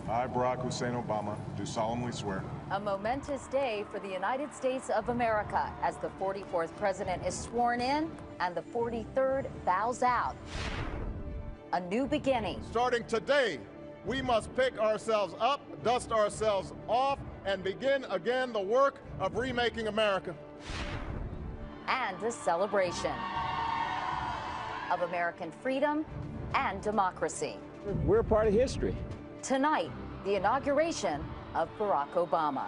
I, Barack Hussein Obama, do solemnly swear. A momentous day for the United States of America as the 44th president is sworn in and the 43rd bows out. A new beginning. Starting today, we must pick ourselves up, dust ourselves off, and begin again the work of remaking America. And a celebration of American freedom and democracy. We're a part of history. Tonight, the inauguration of Barack Obama.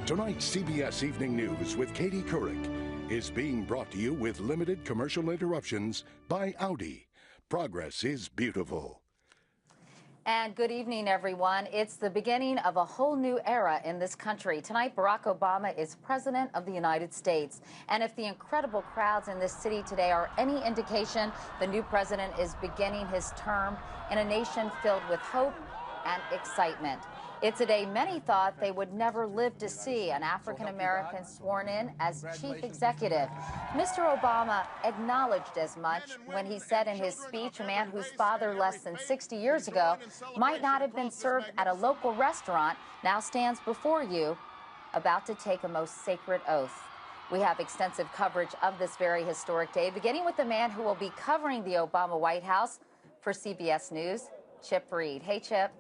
Tonight's CBS Evening News with Katie Couric is being brought to you with limited commercial interruptions by Audi. Progress is beautiful. And good evening, everyone. It's the beginning of a whole new era in this country. Tonight, Barack Obama is President of the United States. And if the incredible crowds in this city today are any indication, the new president is beginning his term in a nation filled with hope and excitement. It's a day many thought they would never live to see, an African-American sworn in as chief executive. Mr. Obama acknowledged as much when he said in his speech a man whose father less than 60 years ago might not have been served at a local restaurant now stands before you about to take a most sacred oath. We have extensive coverage of this very historic day, beginning with the man who will be covering the Obama White House for CBS News, Chip Reed. Hey, Chip.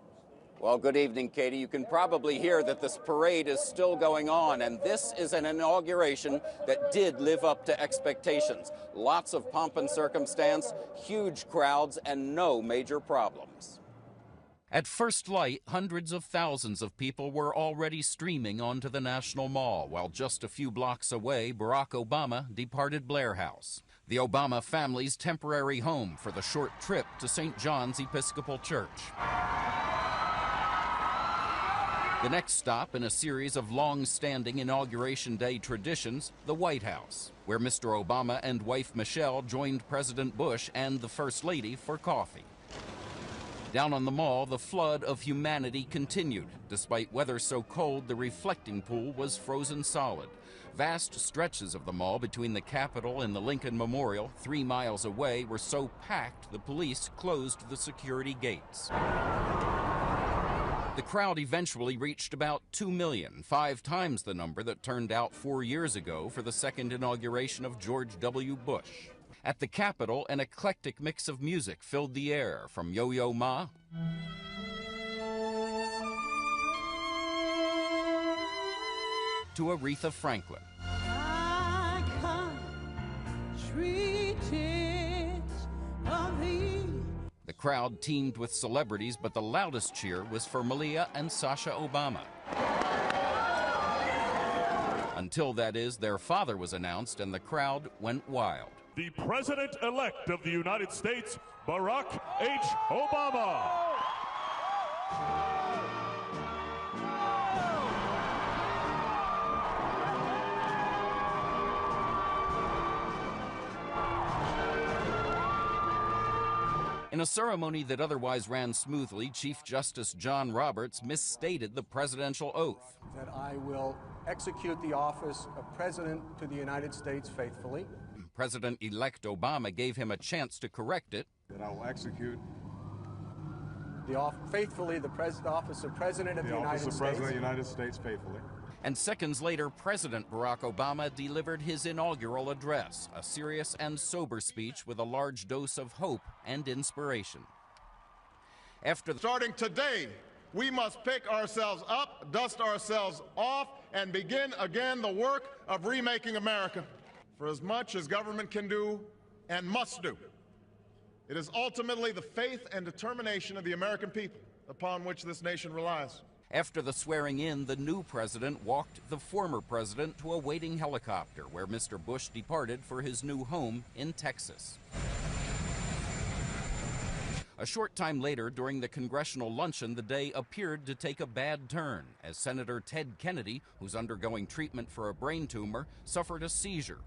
Well, good evening, Katie. You can probably hear that this parade is still going on, and this is an inauguration that did live up to expectations. Lots of pomp and circumstance, huge crowds, and no major problems. At first light, hundreds of thousands of people were already streaming onto the National Mall, while just a few blocks away, Barack Obama departed Blair House, the Obama family's temporary home for the short trip to St. John's Episcopal Church. The next stop in a series of long-standing Inauguration Day traditions, the White House, where Mr. Obama and wife Michelle joined President Bush and the First Lady for coffee. Down on the Mall, the flood of humanity continued. Despite weather so cold, the reflecting pool was frozen solid. Vast stretches of the mall between the Capitol and the Lincoln Memorial, 3 miles away, were so packed the police closed the security gates. The crowd eventually reached about 2 million, 5 times the number that turned out 4 years ago for the second inauguration of George W. Bush. At the Capitol, an eclectic mix of music filled the air, from Yo-Yo Ma to Aretha Franklin. I come, treated of thee. The crowd teemed with celebrities, but the loudest cheer was for Malia and Sasha Obama. Until, that is, their father was announced and the crowd went wild. The President-elect of the United States, Barack H. Obama. In a ceremony that otherwise ran smoothly, Chief Justice John Roberts misstated the presidential oath. That I will execute the office of President to the United States faithfully. President-elect Obama gave him a chance to correct it. That I will execute faithfully the office of President of the United States. The office of President of the United States faithfully. And seconds later, President Barack Obama delivered his inaugural address, a serious and sober speech with a large dose of hope and inspiration. Starting today, we must pick ourselves up, dust ourselves off, and begin again the work of remaking America. For as much as government can do and must do, it is ultimately the faith and determination of the American people upon which this nation relies. After the swearing in, the new president walked the former president to a waiting helicopter where Mr. Bush departed for his new home in Texas. A short time later, during the congressional luncheon, the day appeared to take a bad turn as Senator Ted Kennedy, who's undergoing treatment for a brain tumor, suffered a seizure.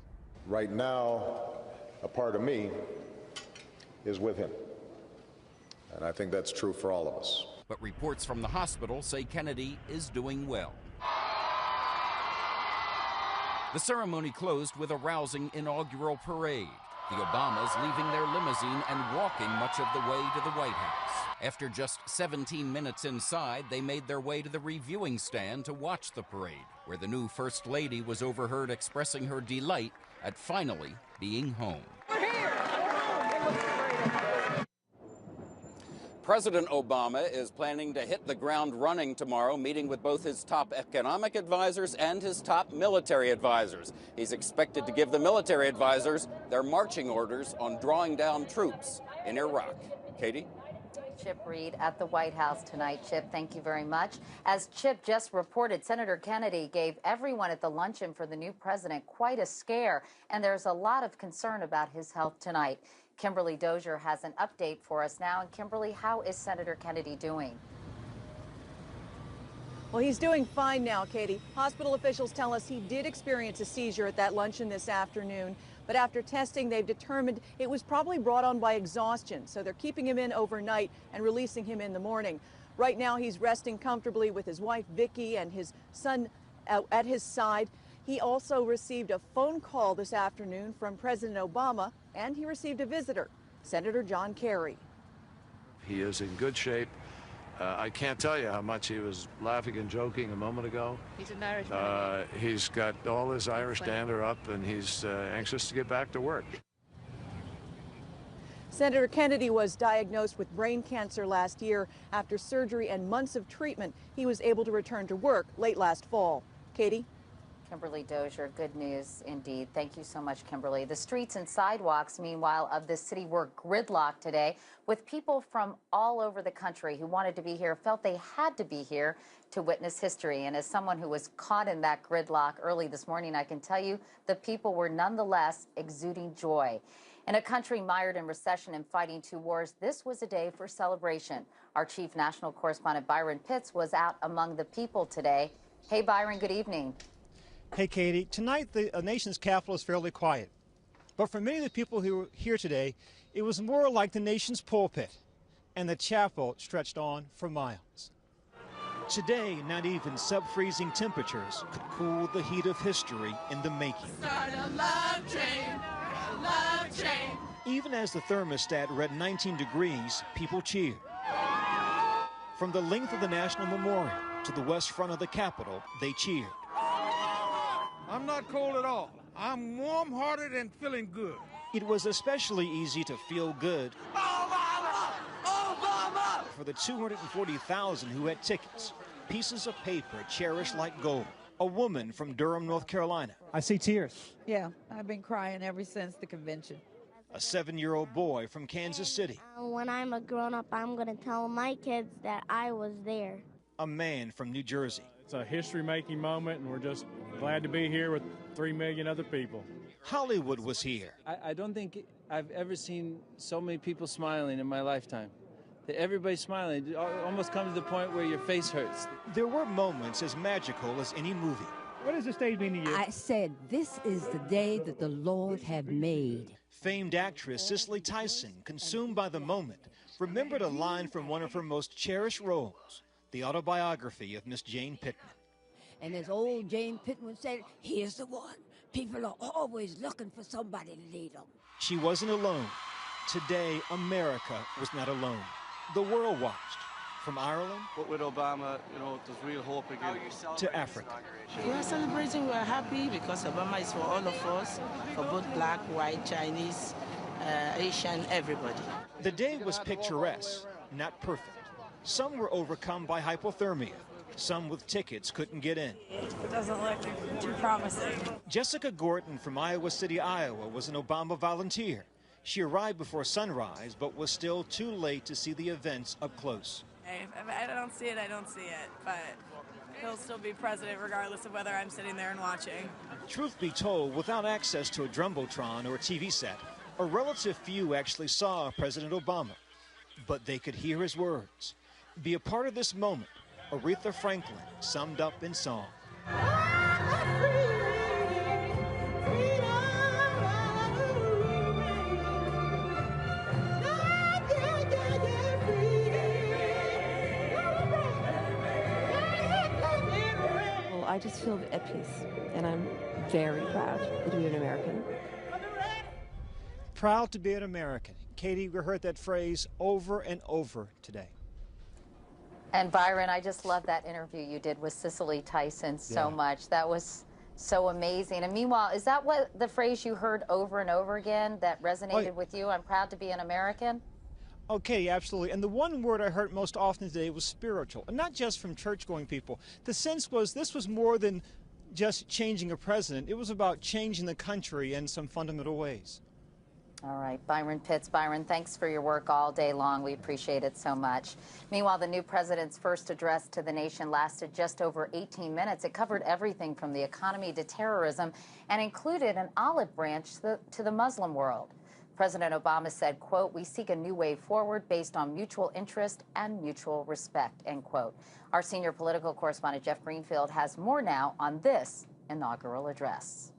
Right now, a part of me is with him. And I think that's true for all of us. But reports from the hospital say Kennedy is doing well. The ceremony closed with a rousing inaugural parade. The Obamas leaving their limousine and walking much of the way to the White House. After just 17 minutes inside, they made their way to the reviewing stand to watch the parade, where the new First Lady was overheard expressing her delight at finally being home. President Obama is planning to hit the ground running tomorrow, meeting with both his top economic advisors and his top military advisors. He's expected to give the military advisors their marching orders on drawing down troops in Iraq. Katie? Chip Reed at the White House tonight. Chip, thank you very much. As Chip just reported, Senator Kennedy gave everyone at the luncheon for the new president quite a scare, and there's a lot of concern about his health tonight. Kimberly Dozier has an update for us now. And Kimberly, how is Senator Kennedy doing? Well, he's doing fine now, Katie. Hospital officials tell us he did experience a seizure at that luncheon this afternoon, but after testing, they've determined it was probably brought on by exhaustion. So they're keeping him in overnight and releasing him in the morning. Right now, he's resting comfortably with his wife, Vicki, and his son at his side. He also received a phone call this afternoon from President Obama, and he received a visitor, Senator John Kerry. He is in good shape. I can't tell you how much he was laughing and joking a moment ago. He's an Irishman. He's got all his Irish dander up, and he's anxious to get back to work. Senator Kennedy was diagnosed with brain cancer last year. After surgery and months of treatment, he was able to return to work late last fall. Katie? Kimberly Dozier, good news indeed. Thank you so much, Kimberly. The streets and sidewalks, meanwhile, of this city were gridlocked today with people from all over the country who wanted to be here, felt they had to be here to witness history. And as someone who was caught in that gridlock early this morning, I can tell you the people were nonetheless exuding joy. In a country mired in recession and fighting two wars, this was a day for celebration. Our chief national correspondent Byron Pitts was out among the people today. Hey, Byron, good evening. Hey, Katie. Tonight, the nation's capital is fairly quiet. But for many of the people who were here today, it was more like the nation's pulpit, and the chapel stretched on for miles. Today, not even sub-freezing temperatures could cool the heat of history in the making. Start a love train, a love train. Even as the thermostat read 19 degrees, people cheered. From the length of the National Memorial to the west front of the Capitol, they cheered. I'm not cold at all. I'm warm-hearted and feeling good. It was especially easy to feel good Obama! Obama! for the 240,000 who had tickets, pieces of paper cherished like gold. A woman from Durham, North Carolina. I see tears. Yeah, I've been crying ever since the convention. A 7-year-old boy from Kansas City. When I'm a grown-up, I'm going to tell my kids that I was there. A man from New Jersey. It's a history-making moment, and we're just glad to be here with 3 million other people. Hollywood was here. I don't think I've ever seen so many people smiling in my lifetime. Everybody's smiling. It almost comes to the point where your face hurts. There were moments as magical as any movie. What does this day mean to you? I said, this is the day that the Lord have made. Famed actress Cicely Tyson, consumed by the moment, remembered a line from one of her most cherished roles, the autobiography of Miss Jane Pittman. And as old Jane Pittman said, here's the one. People are always looking for somebody to lead them. She wasn't alone. Today, America was not alone. The world watched. From Ireland, but with Obama, there's real hope again. To Africa. We are celebrating, we are happy because Obama is for all of us, for both black, white, Chinese, Asian, everybody. The day was picturesque, not perfect. Some were overcome by hypothermia. Some with tickets couldn't get in. It doesn't look too promising. Jessica Gordon from Iowa City, Iowa was an Obama volunteer. She arrived before sunrise, but was still too late to see the events up close. If I don't see it, I don't see it. But he'll still be president regardless of whether I'm sitting there and watching. Truth be told, without access to a Jumbotron or a TV set, a relative few actually saw President Obama. But they could hear his words. Be a part of this moment, Aretha Franklin summed up in song. I just feel at peace, and I'm very proud to be an American. Proud to be an American. Katie, we heard that phrase over and over today. And Byron, I just love that interview you did with Cicely Tyson so much. That was so amazing. And meanwhile, is that what the phrase you heard over and over again that resonated with you? I'm proud to be an American? Okay, absolutely. And the one word I heard most often today was spiritual, and not just from church-going people. The sense was this was more than just changing a president. It was about changing the country in some fundamental ways. All right, Byron Pitts. Byron, thanks for your work all day long. We appreciate it so much. Meanwhile, the new president's first address to the nation lasted just over 18 minutes. It covered everything from the economy to terrorism and included an olive branch to the Muslim world. President Obama said, quote, "We seek a new way forward based on mutual interest and mutual respect," end quote. Our senior political correspondent, Jeff Greenfield, has more now on this inaugural address.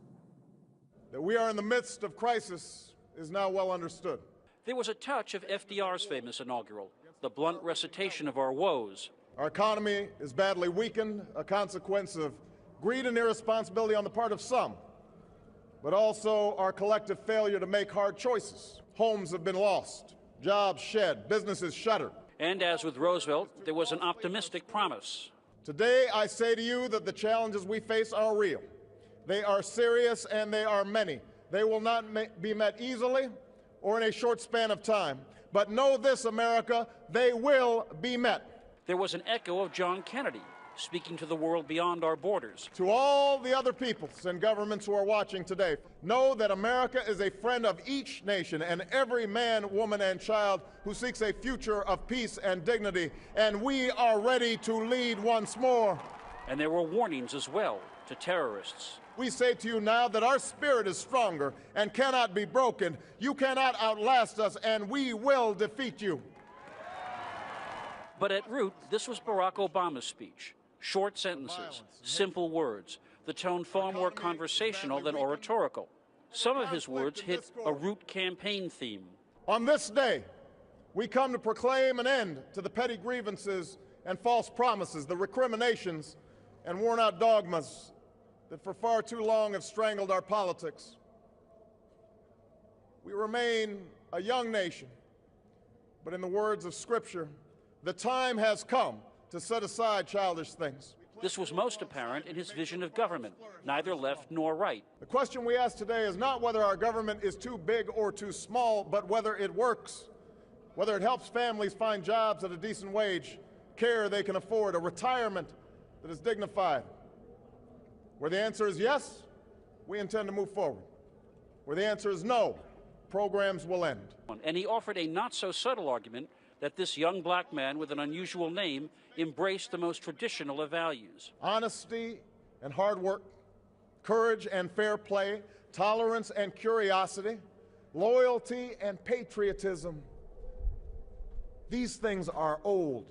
That we are in the midst of crisis is now well understood. There was a touch of FDR's famous inaugural, the blunt recitation of our woes. Our economy is badly weakened, a consequence of greed and irresponsibility on the part of some, but also our collective failure to make hard choices. Homes have been lost, jobs shed, businesses shuttered. And as with Roosevelt, there was an optimistic promise. Today, I say to you that the challenges we face are real. They are serious and they are many. They will not be met easily or in a short span of time. But know this, America, they will be met. There was an echo of John Kennedy speaking to the world beyond our borders. To all the other peoples and governments who are watching today, know that America is a friend of each nation and every man, woman, and child who seeks a future of peace and dignity, and we are ready to lead once more. And there were warnings as well to terrorists. We say to you now that our spirit is stronger and cannot be broken. You cannot outlast us, and we will defeat you. But at root, this was Barack Obama's speech. Short sentences, simple words, the tone far more conversational than oratorical. Some of his words hit a root campaign theme. On this day, we come to proclaim an end to the petty grievances and false promises, the recriminations and worn-out dogmas that for far too long have strangled our politics. We remain a young nation, but in the words of Scripture, the time has come to set aside childish things. This was most apparent in his vision of government, neither left nor right. The question we ask today is not whether our government is too big or too small, but whether it works, whether it helps families find jobs at a decent wage, care they can afford, a retirement that is dignified. Where the answer is yes, we intend to move forward. Where the answer is no, programs will end. And he offered a not-so-subtle argument that this young black man with an unusual name embraced the most traditional of values. Honesty and hard work, courage and fair play, tolerance and curiosity, loyalty and patriotism. These things are old.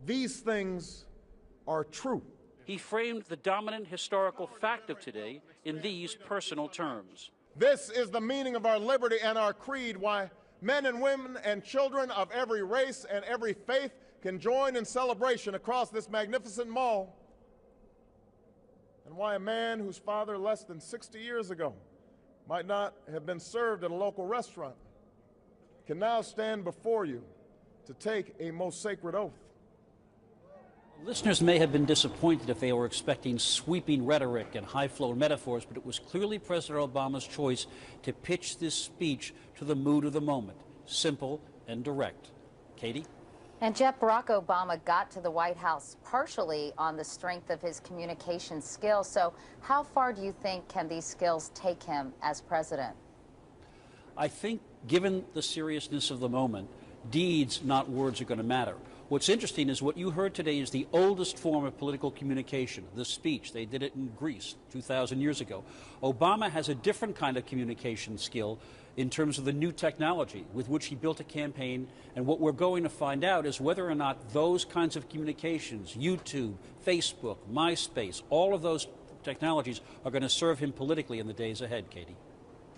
These things are true. He framed the dominant historical fact of today in these personal terms. This is the meaning of our liberty and our creed, why men and women and children of every race and every faith can join in celebration across this magnificent mall, and why a man whose father less than 60 years ago might not have been served at a local restaurant can now stand before you to take a most sacred oath. Listeners may have been disappointed if they were expecting sweeping rhetoric and high-flown metaphors, but it was clearly President Obama's choice to pitch this speech to the mood of the moment, simple and direct. Katie? And Jeff, Barack Obama got to the White House partially on the strength of his communication skills. So how far do you think can these skills take him as president? I think, given the seriousness of the moment, deeds, not words, are going to matter. What's interesting is what you heard today is the oldest form of political communication, the speech. They did it in Greece 2,000 years ago. Obama has a different kind of communication skill in terms of the new technology with which he built a campaign. And what we're going to find out is whether or not those kinds of communications, YouTube, Facebook, MySpace, all of those technologies are going to serve him politically in the days ahead, Katie.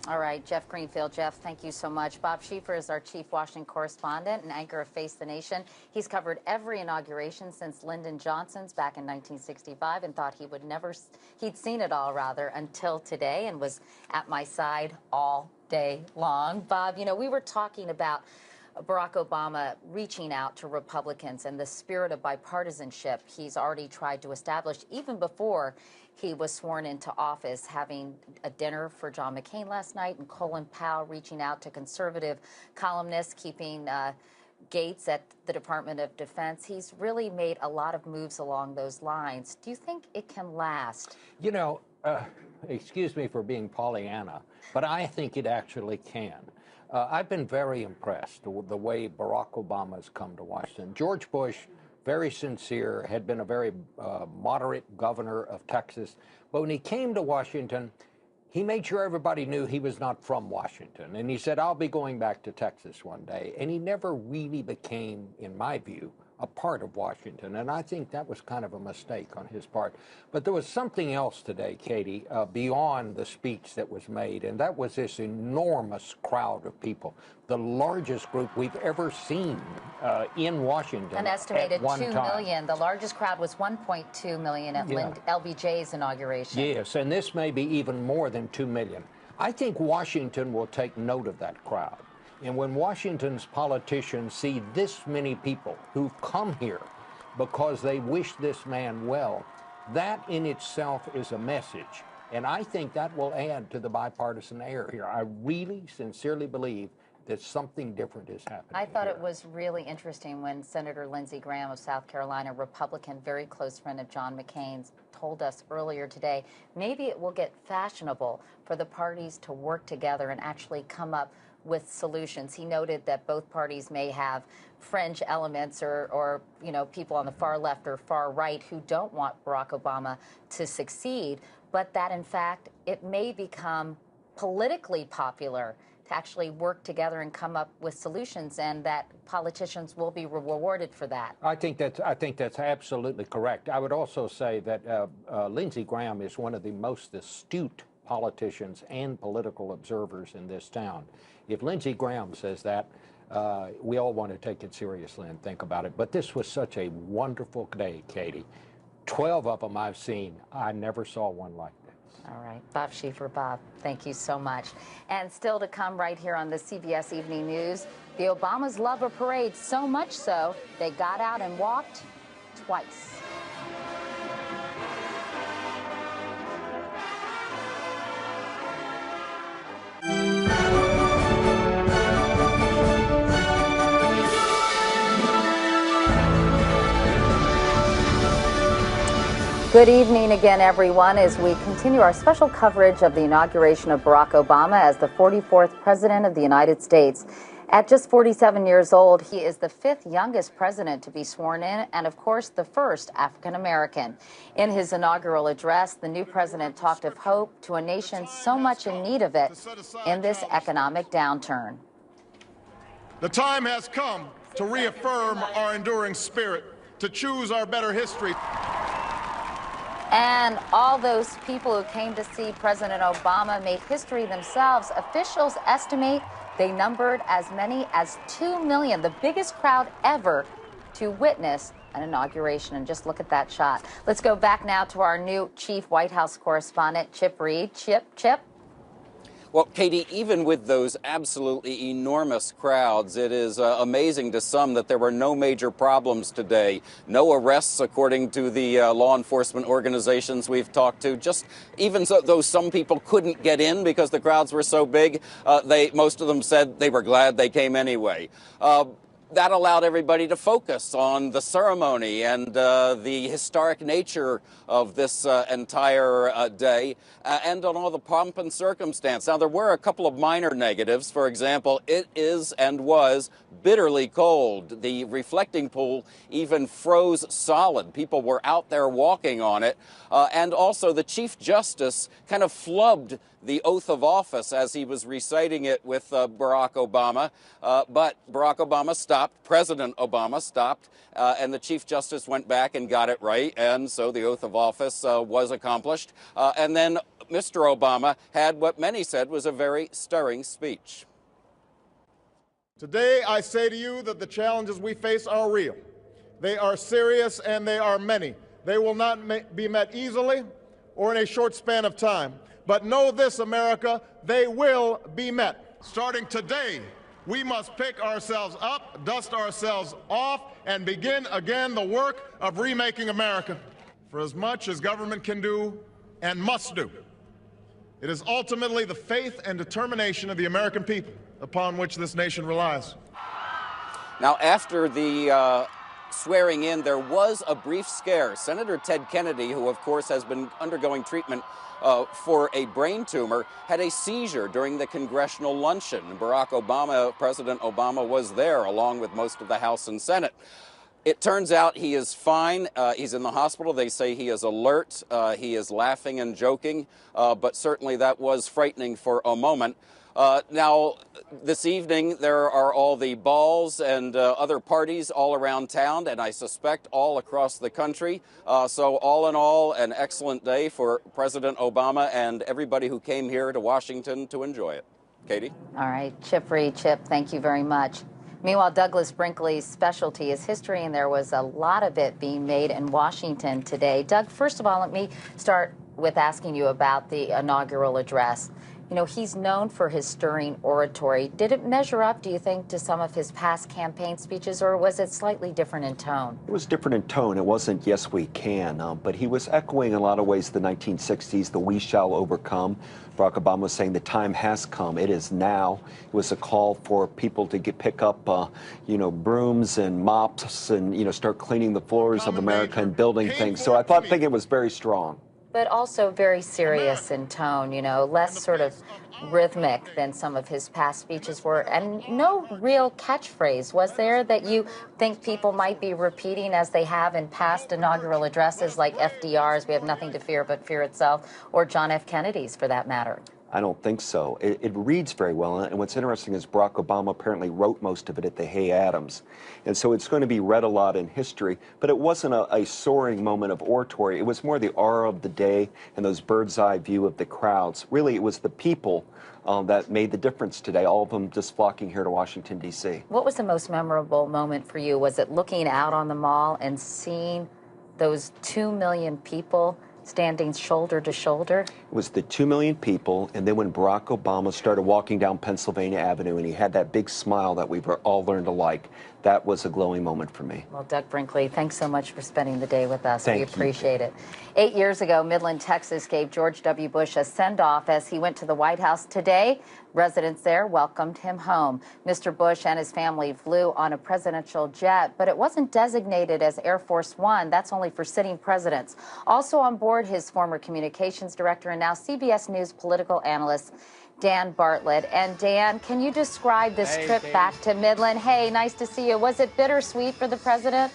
All right, Jeff Greenfield. Jeff, thank you so much. Bob Schieffer is our chief Washington correspondent and anchor of Face the Nation. He's covered every inauguration since Lyndon Johnson's back in 1965 and thought he'd seen it all rather until today, and was at my side all day long. Bob, you know, we were talking about Barack Obama reaching out to Republicans and the spirit of bipartisanship he's already tried to establish even before he was sworn into office, having a dinner for John McCain last night, and Colin Powell reaching out to conservative columnists, keeping Gates at the Department of Defense. He's really made a lot of moves along those lines. Do you think it can last? You know, excuse me for being Pollyanna, but I think it actually can. I've been very impressed with the way Barack Obama has come to Washington. George Bush, very sincere, had been a very moderate governor of Texas. But when he came to Washington, he made sure everybody knew he was not from Washington. And he said, I'll be going back to Texas one day. And he never really became, in my view, a part of Washington. And I think that was kind of a mistake on his part. But there was something else today, Katie, beyond the speech that was made, and that was this enormous crowd of people, the largest group we've ever seen in Washington. An estimated at one 2 time. million. The largest crowd was 1.2 million at LBJ's inauguration. Yes, and this may be even more than 2 million. I think Washington will take note of that crowd. And when Washington's politicians see this many people who've come here because they wish this man well, that in itself is a message. And I think that will add to the bipartisan air here. I really sincerely believe that something different is happening. I thought it was really interesting when Senator Lindsey Graham of South Carolina, Republican, very close friend of John McCain's, told us earlier today, maybe it will get fashionable for the parties to work together and actually come up with solutions. He noted that both parties may have fringe elements or you know, people on the far left or far right who don't want Barack Obama to succeed, but that in fact it may become politically popular to actually work together and come up with solutions, and that politicians will be rewarded for that. I think that's absolutely correct. I would also say that Lindsey Graham is one of the most astute politicians and political observers in this town. If Lindsey Graham says that, we all want to take it seriously and think about it. But this was such a wonderful day, Katie. 12 of them I've seen. I never saw one like this. All right. Bob Schieffer. Bob, thank you so much. And still to come right here on the CBS Evening News, the Obamas love a parade, so much so they got out and walked twice. Good evening again, everyone, as we continue our special coverage of the inauguration of Barack Obama as the 44th President of the United States. At just 47 years old, he is the 5th youngest president to be sworn in and, of course, the first African-American. In his inaugural address, the new president talked of hope to a nation so much in need of it in this economic downturn. The time has come to reaffirm our enduring spirit, to choose our better history. And all those people who came to see President Obama made history themselves. Officials estimate they numbered as many as 2 million, the biggest crowd ever to witness an inauguration. And just look at that shot. Let's go back now to our new chief White House correspondent, Chip Reid. Chip. Well, Katie, even with those absolutely enormous crowds, it is amazing to some that there were no major problems today. No arrests, according to the law enforcement organizations we've talked to. Just even though some people couldn't get in because the crowds were so big, most of them said they were glad they came anyway. That allowed everybody to focus on the ceremony and the historic nature of this entire day and on all the pomp and circumstance. Now, there were a couple of minor negatives. For example, it is and was bitterly cold. The reflecting pool even froze solid. People were out there walking on it. And also, the Chief Justice kind of flubbed the oath of office as he was reciting it with Barack Obama. But Barack Obama stopped stopped, President Obama stopped, and the Chief Justice went back and got it right, and so the oath of office was accomplished. And then Mr. Obama had what many said was a very stirring speech. Today, I say to you that the challenges we face are real. They are serious and they are many. They will not be met easily or in a short span of time. But know this, America, they will be met. Starting today, we must pick ourselves up, dust ourselves off, and begin again the work of remaking America. For as much as government can do and must do, it is ultimately the faith and determination of the American people upon which this nation relies. Now, after the swearing in, there was a brief scare. Senator Ted Kennedy, who of course has been undergoing treatment for a brain tumor, had a seizure during the congressional luncheon. President Obama was there along with most of the House and Senate. It turns out he is fine. He's in the hospital. They say he is alert. He is laughing and joking, but certainly that was frightening for a moment. Now, this evening, there are all the balls and other parties all around town, and I suspect all across the country. So all in all, an excellent day for President Obama and everybody who came here to Washington to enjoy it. Katie? All right, Chip Reed. Chip, thank you very much. Meanwhile, Douglas Brinkley's specialty is history, and there was a lot of it being made in Washington today. Doug, first of all, let me start with asking you about the inaugural address. You know, he's known for his stirring oratory. Did it measure up, do you think, to some of his past campaign speeches, or was it slightly different in tone? It was different in tone. It wasn't "yes, we can," but he was echoing in a lot of ways the 1960s, the "we shall overcome." Barack Obama was saying the time has come. It is now. It was a call for people to pick up, brooms and mops and, start cleaning the floors of America and building things. So I think it was very strong. But also very serious in tone, less sort of rhythmic than some of his past speeches were. And no real catchphrase, was there, that you think people might be repeating as they have in past inaugural addresses like FDR's, "We have nothing to fear but fear itself," or John F. Kennedy's, for that matter? I don't think so. It reads very well, and what's interesting is Barack Obama apparently wrote most of it at the Hay Adams, and so it's going to be read a lot in history, but it wasn't a soaring moment of oratory. It was more the aura of the day and those bird's eye view of the crowds. Really, it was the people that made the difference today, all of them just flocking here to Washington, D.C. What was the most memorable moment for you? Was it looking out on the mall and seeing those 2 million people standing shoulder to shoulder? It was the 2 million people, and then when Barack Obama started walking down Pennsylvania Avenue and he had that big smile that we've all learned to like, that was a glowing moment for me. Well, Doug Brinkley, thanks so much for spending the day with us. Thank we appreciate it. 8 years ago, Midland, Texas gave George W. Bush a send-off as he went to the White House. Today, residents there welcomed him home. Mr. Bush and his family flew on a presidential jet, but it wasn't designated as Air Force One. That's only for sitting presidents. Also on board, his former communications director and now CBS News political analyst, Dan Bartlett. And Dan, can you describe this trip back to Midland? Hey, nice to see you. Was it bittersweet for the president?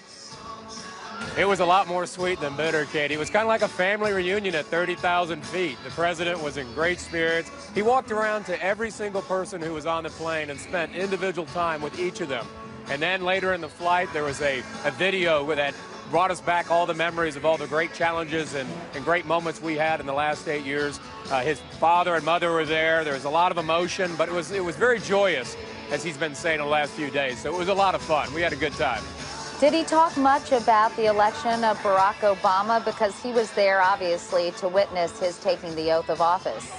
It was a lot more sweet than bitter, Katie. It was kind of like a family reunion at 30,000 feet. The president was in great spirits. He walked around to every single person who was on the plane and spent individual time with each of them. And then later in the flight, there was a video that brought us back all the memories of all the great challenges and great moments we had in the last 8 years. His father and mother were there. There was a lot of emotion, but it was very joyous, as he's been saying the last few days. So it was a lot of fun. We had a good time. Did he talk much about the election of Barack Obama? Because he was there, obviously, to witness his taking the oath of office.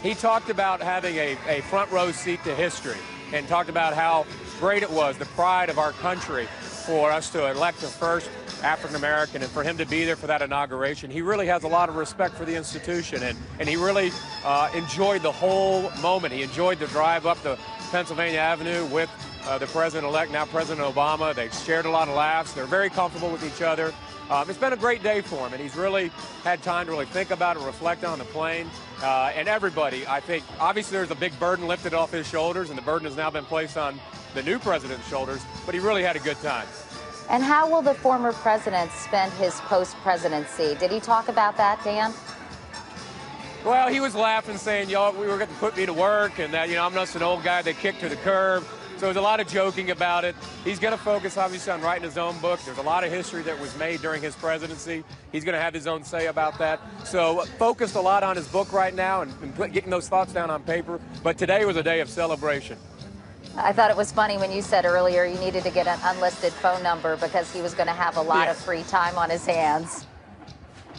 He talked about having a front row seat to history and talked about how great it was, the pride of our country, for us to elect the first African-American and for him to be there for that inauguration. He really has a lot of respect for the institution, and he really enjoyed the whole moment. He enjoyed the drive up the Pennsylvania Avenue with the president-elect, now President Obama. They've shared a lot of laughs. They're very comfortable with each other. It's been a great day for him, and he's really had time to really think about it, reflect on the plane. And everybody, I think, obviously there's a big burden lifted off his shoulders, and the burden has now been placed on the new president's shoulders, but he really had a good time. And how will the former president spend his post-presidency? Did he talk about that, Dan? Well, he was laughing, saying, y'all, we were going to put me to work, and that, I'm just an old guy they kicked to the curb. So there's a lot of joking about it. He's going to focus, obviously, on writing his own book. There's a lot of history that was made during his presidency. He's going to have his own say about that. So focused a lot on his book right now and getting those thoughts down on paper. But today was a day of celebration. I thought it was funny when you said earlier you needed to get an unlisted phone number because he was going to have a lot of free time on his hands.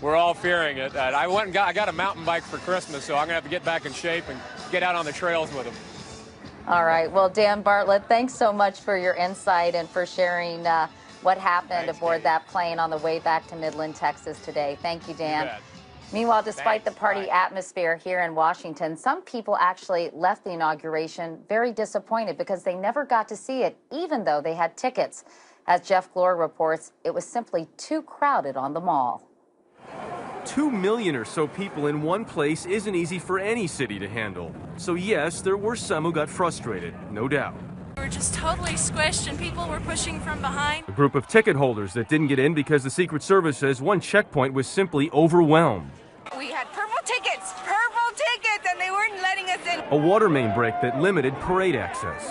We're all fearing it. I got a mountain bike for Christmas, so I'm going to have to get back in shape and get out on the trails with him. All right. Well, Dan Bartlett, thanks so much for your insight and for sharing what happened aboard that plane on the way back to Midland, Texas today. Thank you, Dan. Meanwhile, despite the party atmosphere here in Washington, some people actually left the inauguration very disappointed because they never got to see it, even though they had tickets. As Jeff Glor reports, it was simply too crowded on the Mall. 2 million or so people in one place isn't easy for any city to handle. So yes, there were some who got frustrated, no doubt. We were just totally squished and people were pushing from behind. A group of ticket holders that didn't get in because the Secret Service says one checkpoint was simply overwhelmed. We had purple tickets, and they weren't letting us in. A water main break that limited parade access.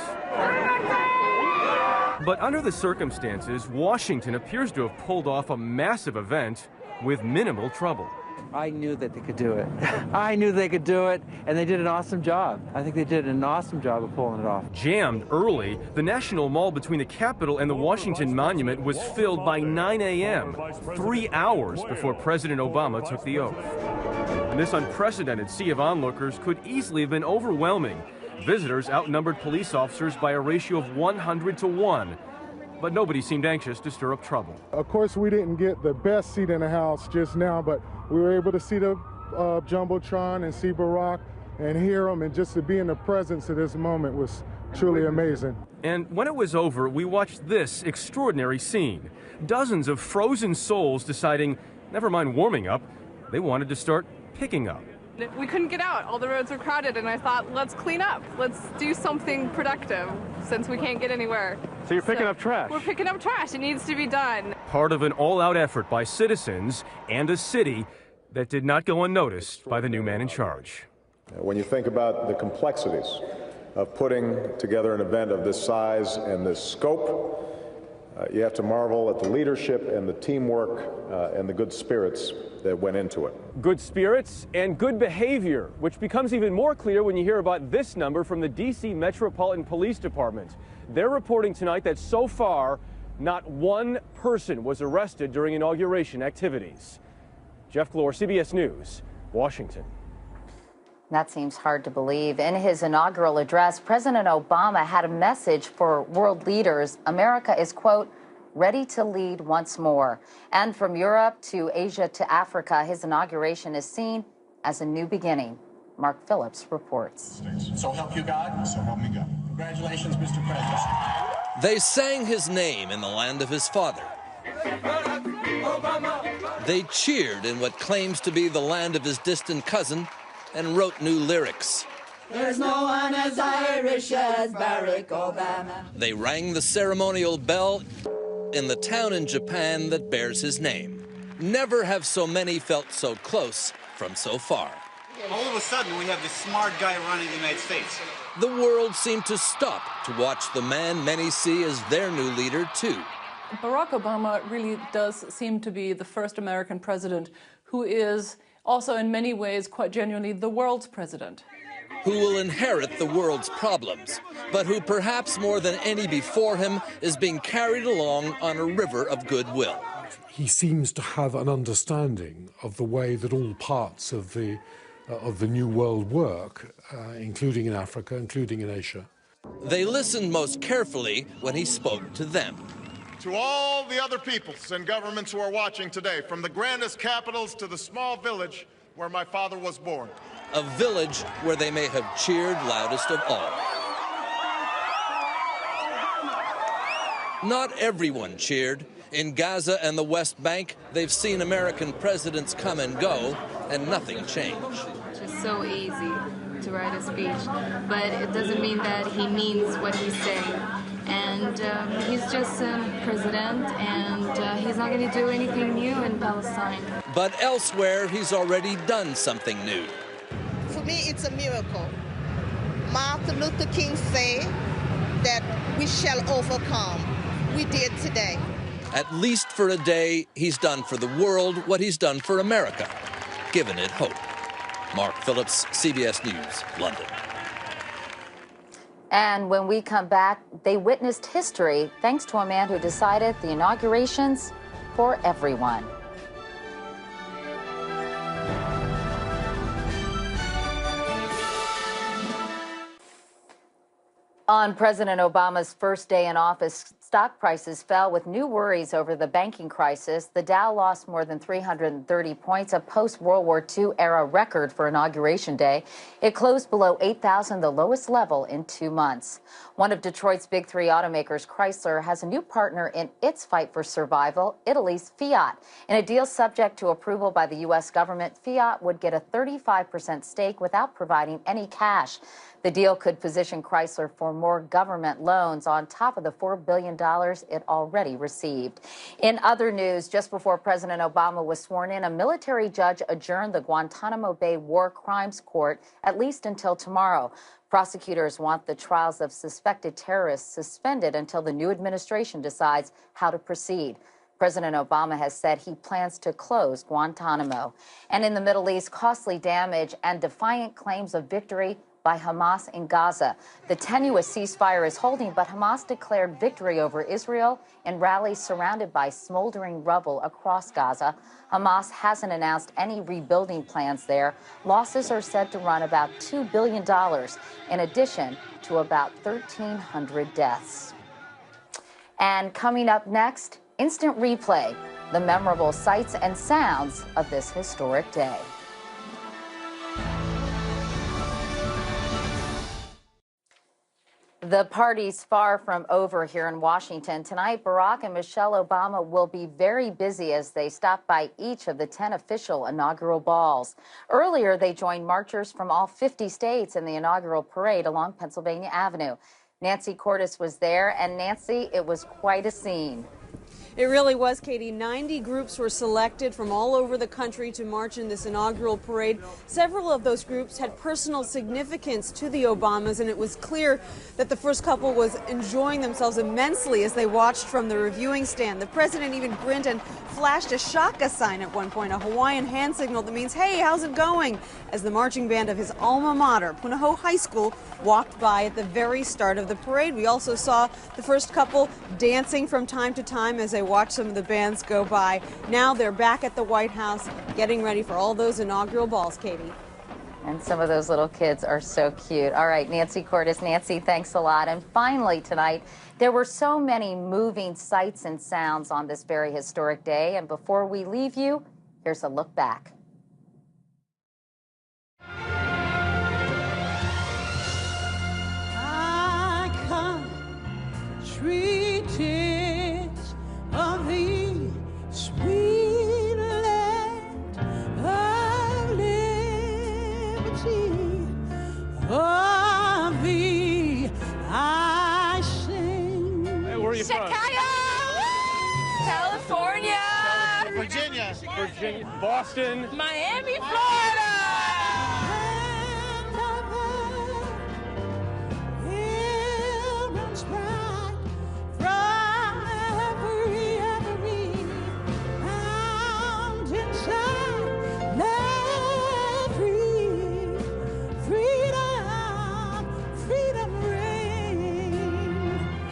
But under the circumstances, Washington appears to have pulled off a massive event with minimal trouble. I knew that they could do it. I knew they could do it, and they did an awesome job. I think they did an awesome job of pulling it off. Jammed early, the National Mall between the Capitol and the Washington Monument was filled by 9 a.m., 3 hours before President Obama took the oath. And this unprecedented sea of onlookers could easily have been overwhelming. Visitors outnumbered police officers by a ratio of 100 to 1. But nobody seemed anxious to stir up trouble. Of course, we didn't get the best seat in the house just now, but we were able to see the Jumbotron and see Barack and hear him, and just to be in the presence of this moment was truly amazing. And when it was over, we watched this extraordinary scene. Dozens of frozen souls deciding, never mind warming up, they wanted to start picking up. We couldn't get out. All the roads were crowded, and I thought, let's clean up. Let's do something productive since we can't get anywhere. So you're picking up trash? We're picking up trash. It needs to be done. Part of an all-out effort by citizens and a city that did not go unnoticed by the new man in charge. When you think about the complexities of putting together an event of this size and this scope, you have to marvel at the leadership and the teamwork and the good spirits that went into it. Good spirits and good behavior, which becomes even more clear when you hear about this number from the D.C. Metropolitan Police Department. They're reporting tonight that so far, not one person was arrested during inauguration activities. Jeff Glor, CBS News, Washington. That seems hard to believe. In his inaugural address, President Obama had a message for world leaders. America is, quote, ready to lead once more. And from Europe to Asia to Africa, his inauguration is seen as a new beginning. Mark Phillips reports. So help you God, so help me God. Congratulations, Mr. President. They sang his name in the land of his father. They cheered in what claims to be the land of his distant cousin and wrote new lyrics. There's no one as Irish as Barack Obama. They rang the ceremonial bell in the town in Japan that bears his name. Never have so many felt so close from so far. All of a sudden, we have this smart guy running the United States. The world seemed to stop to watch the man many see as their new leader, too. Barack Obama really does seem to be the first American president who is also in many ways quite genuinely the world's president. Who will inherit the world's problems, but who perhaps more than any before him is being carried along on a river of goodwill. He seems to have an understanding of the way that all parts of the new world work, including in Africa, including in Asia. They listened most carefully when he spoke to them. To all the other peoples and governments who are watching today, from the grandest capitals to the small village where my father was born. A village where they may have cheered loudest of all. Not everyone cheered. In Gaza and the West Bank, they've seen American presidents come and go, and nothing changed. It's so easy to write a speech, but it doesn't mean that he means what he's saying. And he's just a president, and he's not going to do anything new in Palestine. But elsewhere, he's already done something new. For me, it's a miracle. Martin Luther King said, that we shall overcome. We did today. At least for a day, he's done for the world what he's done for America, given it hope. Mark Phillips, CBS News, London. And when we come back, they witnessed history thanks to a man who decided the inauguration's for everyone. On President Obama's first day in office, stock prices fell with new worries over the banking crisis. The Dow lost more than 330 points, a post-World War II era record for Inauguration Day. It closed below 8,000, the lowest level in 2 months. One of Detroit's big three automakers, Chrysler, has a new partner in its fight for survival, Italy's Fiat. In a deal subject to approval by the U.S. government, Fiat would get a 35% stake without providing any cash. The deal could position Chrysler for more government loans on top of the $4 billion it already received. In other news, just before President Obama was sworn in, a military judge adjourned the Guantanamo Bay War Crimes Court at least until tomorrow. Prosecutors want the trials of suspected terrorists suspended until the new administration decides how to proceed. President Obama has said he plans to close Guantanamo. And in the Middle East, costly damage and defiant claims of victory by Hamas in Gaza. The tenuous ceasefire is holding, but Hamas declared victory over Israel in rallies surrounded by smoldering rubble across Gaza. Hamas hasn't announced any rebuilding plans there. Losses are said to run about $2 billion, in addition to about 1,300 deaths. And coming up next, instant replay, the memorable sights and sounds of this historic day. The party's far from over here in Washington. Tonight, Barack and Michelle Obama will be very busy as they stop by each of the 10 official inaugural balls. Earlier, they joined marchers from all 50 states in the inaugural parade along Pennsylvania Avenue. Nancy Cordes was there, and Nancy, it was quite a scene. It really was, Katie. 90 groups were selected from all over the country to march in this inaugural parade. Several of those groups had personal significance to the Obamas, and it was clear that the first couple was enjoying themselves immensely as they watched from the reviewing stand. The president even grinned and flashed a shaka sign at one point, a Hawaiian hand signal that means, hey, how's it going? As the marching band of his alma mater, Punahou High School, walked by at the very start of the parade. We also saw the first couple dancing from time to time as they watched some of the bands go by. Now they're back at the White House getting ready for all those inaugural balls, Katie. And some of those little kids are so cute. All right, Nancy Cordes. Nancy, thanks a lot. And finally tonight, there were so many moving sights and sounds on this very historic day. And before we leave you, here's a look back. I come treated of the sweet land of liberty, of the I sing. Hey, where are you from? California, Virginia, Boston, Miami, Florida.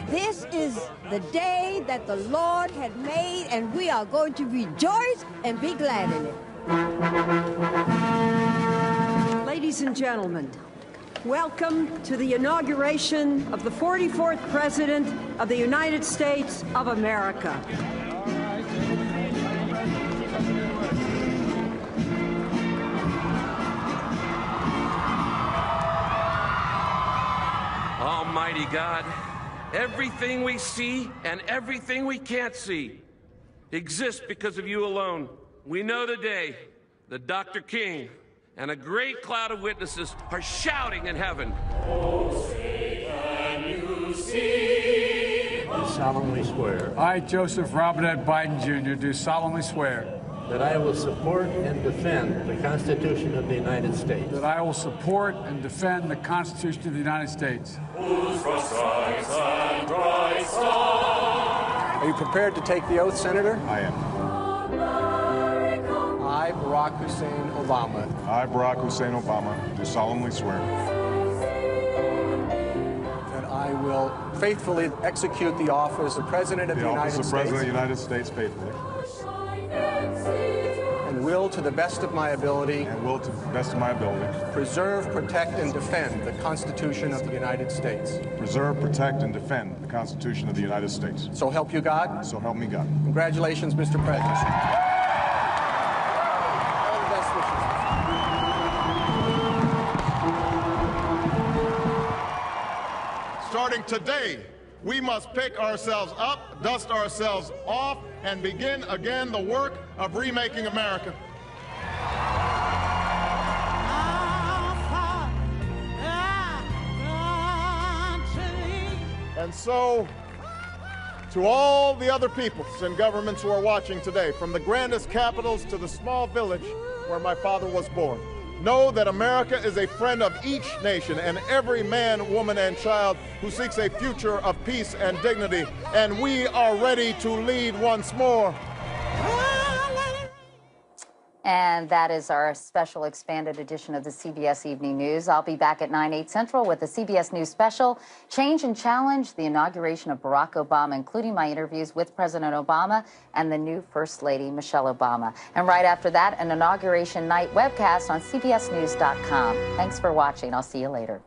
This is the day that the Lord had made, and we are going to rejoice and be glad in it. Ladies and gentlemen, welcome to the inauguration of the 44th President of the United States of America. Almighty God, everything we see and everything we can't see exists because of you alone. We know today that Dr. King and a great cloud of witnesses are shouting in heaven. Oh, say can you see? I solemnly swear. I, Joseph Robinette Biden Jr., do solemnly swear that I will support and defend the Constitution of the United States. That I will support and defend the Constitution of the United States. Are you prepared to take the oath, Senator? I am. I, Barack Hussein Obama. I, Barack Hussein Obama, do solemnly swear That I will faithfully execute the office of President of the United States. The office of President of the United States faithfully. And will, to the best of my ability. And will, to the best of my ability. Preserve, protect, and defend the Constitution of the United States. Preserve, protect, and defend the Constitution of the United States. So help you God. So help me God. Congratulations, Mr. President. All the best wishes. Starting today, we must pick ourselves up, dust ourselves off, and begin again the work of remaking America. And so, to all the other peoples and governments who are watching today, from the grandest capitals to the small village where my father was born, know that America is a friend of each nation and every man, woman, and child who seeks a future of peace and dignity, and we are ready to lead once more. And that is our special expanded edition of the CBS Evening News. I'll be back at 9/8 Central with the CBS News special, Change and Challenge, the inauguration of Barack Obama, including my interviews with President Obama and the new First Lady, Michelle Obama. And right after that, an inauguration night webcast on CBSNews.com. Thanks for watching. I'll see you later.